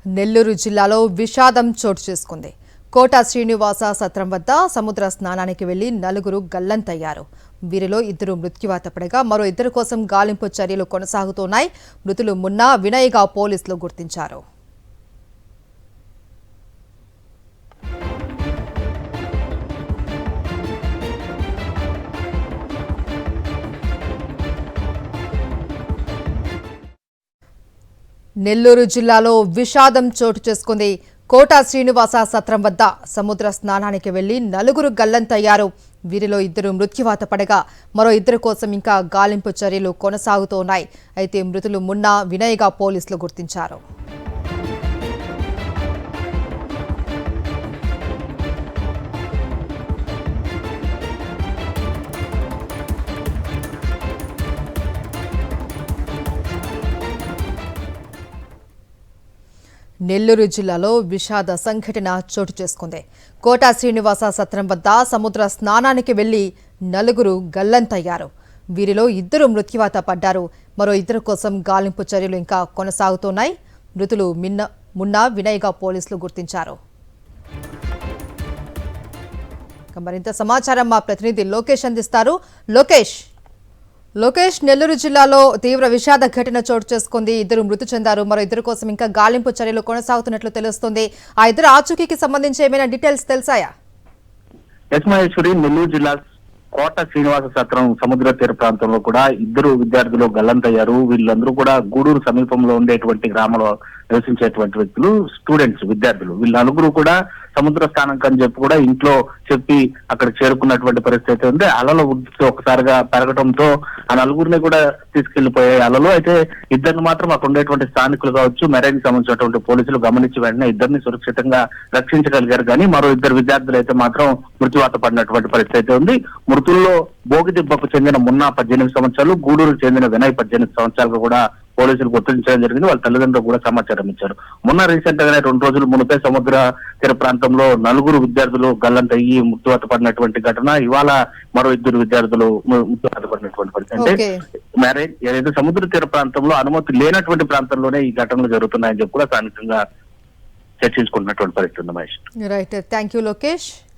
నెల్లూరు జిల్లాలో విషాదం చోటు చేసుకుంది. కోట శ్రీనివాస సత్రం వద్ద సముద్ర స్నానానికి వెళ్లి నలుగురు గల్లంతయ్యారు. వీరిలో ఇద్దరు మృత్యువాత పడగా మరో ఇద్దరి కోసం గాలింపు చర్యలు కొనసాగుతున్నాయి. మృతులు మున్నా వినయ్గా పోలీసులు గుర్తించారు. నెల్లూరు జిల్లాలో విషాదం చోటు చేసుకుంది. కోట శ్రీనివాస సత్రం వద్ద సముద్ర స్నానానికి వెళ్లి నలుగురు గల్లంతయ్యారు. వీరిలో ఇద్దరు మృత్యువాత పడగా మరో ఇద్దరి కోసం ఇంకా గాలింపు చర్యలు కొనసాగుతున్నాయి. అయితే మృతులు మున్నా వినయ్గా పోలీసులు గుర్తించారు. నెల్లూరు జిల్లాలో విషాద సంఘటన చోటు చేసుకుంది. కోట శ్రీనివాస సత్రం వద్ద సముద్ర స్నానానికి వెళ్లి నలుగురు గల్లంతయ్యారు. వీరిలో ఇద్దరు మృత్యువాత పడ్డారు. మరో ఇద్దరి కోసం గాలింపు చర్యలు ఇంకా కొనసాగుతున్నాయి. మృతులు మున్నా వినయ్గా పోలీసులు గుర్తించారు. మరింత సమాచారం మా ప్రతినిధి లోకేష్ అందిస్తారు. లోకేష్, నెల్లూరు జిల్లాలో తీవ్ర విషాద ఘటన చోటు చేసుకుంది. ఇద్దరు మృతి చెందారు. మరో ఇద్దరు కోసం ఇంకా గాలింపు చర్యలు కొనసాగుతున్నట్లు తెలుస్తోంది. ఆ ఇద్దరు ఆచూకీకి సంబంధించి ఏమైనా డీటెయిల్స్ తెలుసాయా? యశ్మహేశ్వరి, నెల్లూరు జిల్లా కోట శ్రీనివాస సత్రం సముద్ర తీర ప్రాంతంలో కూడా ఇద్దరు విద్యార్థులు గల్లంతయ్యారు. వీళ్ళందరూ కూడా గూడూరు సమీపంలో ఉండేటువంటి గ్రామంలో నివసించేటువంటి వ్యక్తులు, స్టూడెంట్స్, విద్యార్థులు. వీళ్ళ నలుగురు కూడా సముద్ర స్థానం అని చెప్పి కూడా ఇంట్లో చెప్పి అక్కడ చేరుకున్నటువంటి పరిస్థితి ఉంది. అలలు ఒకసారిగా పెరగడంతో ఆ నలుగురిని కూడా తీసుకెళ్లిపోయాయి అలలు. అయితే ఇద్దరిని మాత్రం అక్కడ ఉండేటువంటి స్థానికులు కావచ్చు, మెరైన్ సంబంధించినటువంటి పోలీసులు గమనించి వెంటనే ఇద్దరిని సురక్షితంగా రక్షించగలిగారు. కానీ మరో ఇద్దరు విద్యార్థులు అయితే మాత్రం మృత్యువాత పడినటువంటి పరిస్థితి ఉంది. మృతుల్లో బోగిదిబ్బకు చెందిన మున్నా 18 సంవత్సరాలు, గూడూరుకు చెందిన వినయ్ 18 సంవత్సరాలుగా కూడా పోలీసులు గుర్తించడం జరిగింది. వాళ్ళ తల్లిదండ్రులు కూడా సమాచారం ఇచ్చారు. మొన్న రీసెంట్ గానే 2 రోజుల మునిపే సముద్ర తీర ప్రాంతంలో నలుగురు విద్యార్థులు గల్లంతయ్యి మృత్యువాత పడినటువంటి ఘటన. ఇవాళ మరో ఇద్దరు విద్యార్థులు మృత్యువాత పడినటువంటి పరిస్థితి. అంటే మ్యారేజ్ ఏదైతే సముద్ర తీర ప్రాంతంలో అనుమతి లేనటువంటి ప్రాంతంలోనే ఈ ఘటనలు జరుగుతున్నాయని చెప్పి కూడా స్థానికంగా చర్చించుకుంటున్నటువంటి పరిస్థితి ఉంది. Mahesh, right, thank you Lokesh.